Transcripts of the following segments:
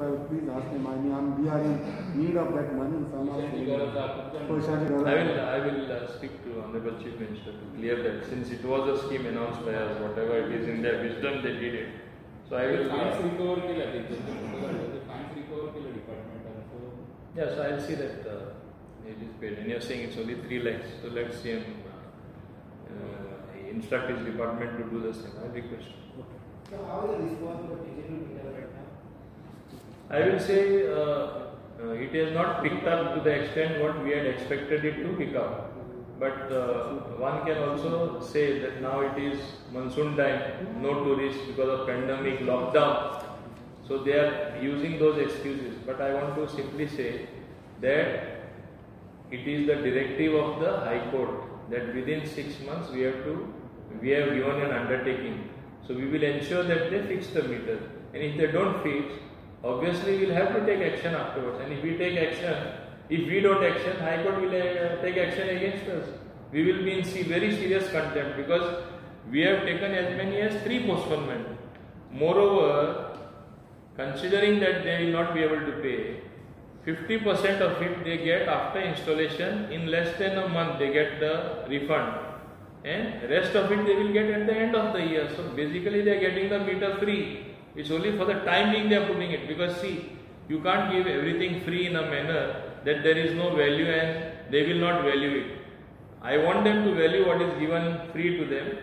if I would please ask him, I mean, we are in need of that money. I will speak to Honorable Chief Minister to clear that, since it was a scheme announced by us, whatever it is in their wisdom they did it. So I will. Yes, I will see that it is paid. And you are saying it's only 3 lakhs, so let's see him instruct his department to do the same. I request. Okay. So how is the response for digital meter right now? I will say it has not picked up to the extent what we had expected it to pick up. But one can also say that now it is monsoon time, no tourists because of pandemic, lockdown. So they are using those excuses. But I want to simply say that it is the directive of the High Court that within 6 months we have given an undertaking. So we will ensure that they fix the meter. And if they don't fix, obviously we will have to take action afterwards. And if we take action, if we don't action, High Court will take action against us. We will be in very serious contempt because we have taken as many as 3 postponement. Moreover, considering that they will not be able to pay, 50% of it they get after installation. In less than a month they get the refund, and rest of it they will get at the end of the year. So basically they are getting the meter free. It's only for the time being they are putting it, because see, you can't give everything free in a manner that there is no value and they will not value it. I want them to value what is given free to them.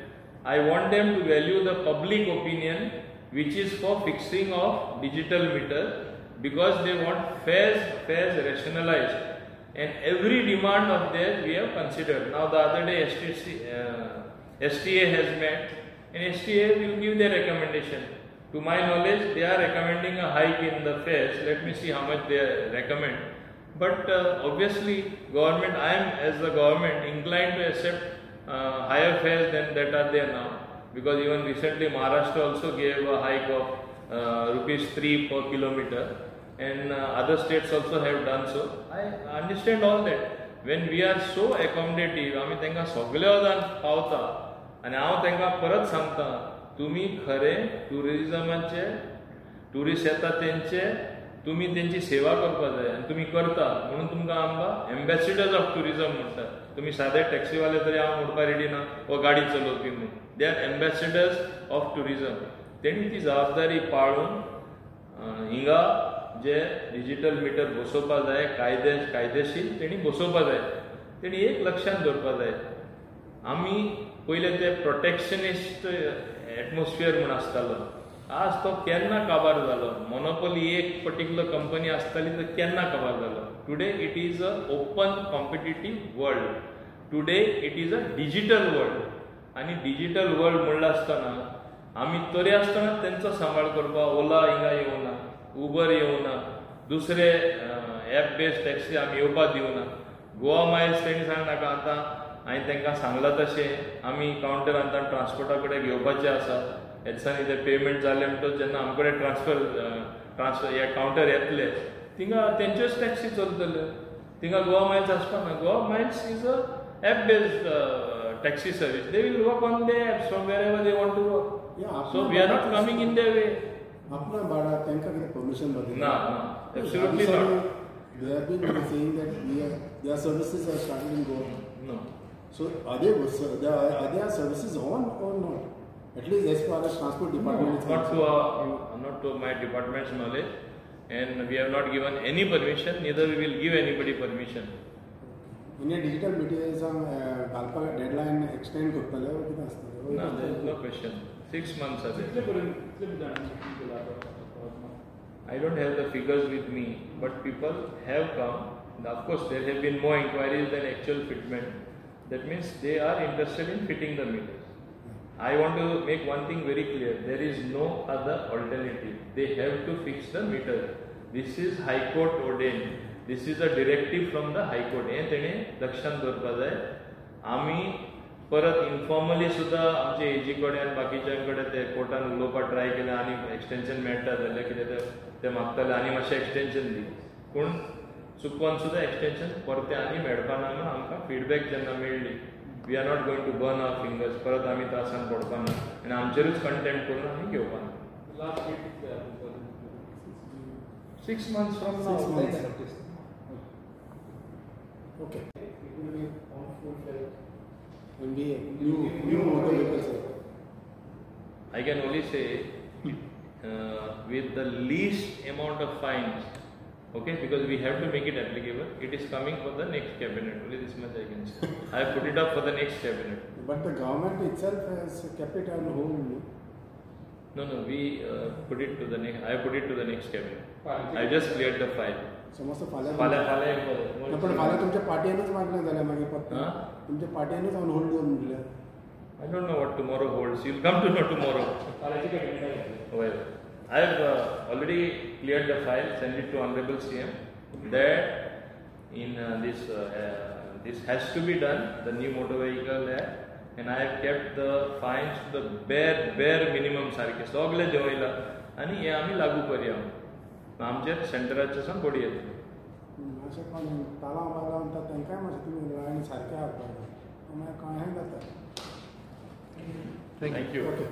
I want them to value the public opinion which is for fixing of digital meter, because they want fares rationalized, and every demand of theirs we have considered. Now the other day STA has met, and STA will give their recommendation. To my knowledge, they are recommending a hike in the fares. Let me see how much they recommend. But obviously, government, I am as the government inclined to accept higher fares than that are there now, because even recently Maharashtra also gave a hike of rupees 3 per kilometer, and other states also have done so. I understand all that. When we are so accommodative, आम्ही त्यांना सगळे वदान पावता, आणि हांव त्यांना परत सांगता, तुम्ही खरे टुरिझमाचे, टुरिस्ट येतात त्यांचे, तुम्ही त्यांची सेवा करपा जाय, आणि तुम्ही करता म्हणून तुमकां आमकां एम्बेसिडर्स ऑफ टुरिझम म्हणटात. तुम्ही सादे टॅक्सीवाले तरी हांव म्हणपा रेडी ना, व गाडी चलोवपी म्हणून. They are ambassadors of tourism. तेणी ती जबाबदारी पाळून हिंगा जे डिजिटल मिटर बसोवपा जाय, कायदेशीर तेणी बसोवपा जाय. तेणी एक लक्षात दवरपा जाय, आमी पयले ते प्रोटेक्शनिस्ट एटमॉस्फियर म्हूण आसतालो, आज तो केन्ना काबार जालो. मोनोपोली एक पर्टिक्युलर कंपनी आसताली तो केन्ना काबार जालो. Today it is a open competitive world. Today it is a digital world. आणि डिजिटल वर्ल्ड म्हणला आसतना आमी तरी आसतना तेंचो सांबाळ करपा. ओला हिंगा येवना, उबर येवना, दुसरे ॲप बेस्ड टॅक्सी आमी येवपा दिवना. गोवा मायल्स तेणी सांगनाका, आतां हांवें तांकां सांगलां तशें आमी कावंटर आतां ट्रान्सपोर्टा कडेन घेवपाचें आसा. ह्या दिसांनी ते पेमेंट जालें म्हणटच जेन्ना आमचे कडेन ट्रान्सफर हे कावंटर येतले, थिंगा तेंच्योच टॅक्सी चलतल्यो. थिंगा गोवा मायल्स आसपाना. Goa miles is a app based taxi service. They will work on the apps from wherever they want to work. Yeah, so we are not coming in their way. Apna bada thank you permission bade. No, absolutely not. They have been saying that their services are starting to go on. No. So are there services on or not? At least as far as transport department is concerned. Not to my department's knowledge, and we have not given any permission. Neither we will give anybody permission. In a digital media, galpa deadline extend करतले or किती असतं? No, there is no question. 6 months are there. I don't have the figures with me, but people have come. Of course, there have been more inquiries than actual fitment. That means they are interested in fitting the meters. I want to make one thing very clear. There is no other alternative. They have to fix the meter. This is High Court ordained. This is a directive from the High Court. हे तेणे लक्षात दवरपा जाय. आमी परत informally सुद्धा आमचे एजी कडेन आनी बाकीच्या कडेन ते कोर्टान उलोवपाक ट्राय केलें, आनी एक्सटेंशन मेळटा जाल्यार कितें ते मागताले आनी मातशें एक्सटेंशन दी. पूण चुकून सुद्धा एक्सटेंशन परते आनी मेळपा ना म्हणून आमकां फीडबॅक जेन्ना मेळ्ळी, we are not going to burn our fingers. परत आमी त्रासान पडपा ना आनी आमचेरूच कंटेम्प्ट करून आमी घेवपा ना. 6 months from 6 now. months. Notice. Okay. It will be on full-fledged. Will be a new motor vehicles. I can only say with the least amount of fines, okay, because we have to make it applicable. It is coming for the next cabinet. Only this much I can say. I have put it up for the next cabinet. But the government itself has kept it on hold. No, we put it to the next. I put it to the next cabinet. I just cleared the file. समस्त फाल्या पण फाल्या तुमच्या पार्टीनच मागणं झाल्या मागे फक्त हां? तुमच्या पार्टीनच ऑन होल्ड करून दिल्या. I don't know what tomorrow holds. You'll come to know tomorrow. Well, I have already cleared the file, sent it to Honorable CM. That in this has to be done, the new motor vehicle act, and I have kept the fines to the bare minimum सारखे सगळे जेवयला आणि हे आम्ही लागू करूया. आमचेर सेंटराचे सावन बडी येतली. अशें कोण तालांव बालांव म्हणटा तांकांय मातशें तुमी आनी सारकें हाडपाक जाय. मागीर कळ्ळें जाता. Thank you. Okay.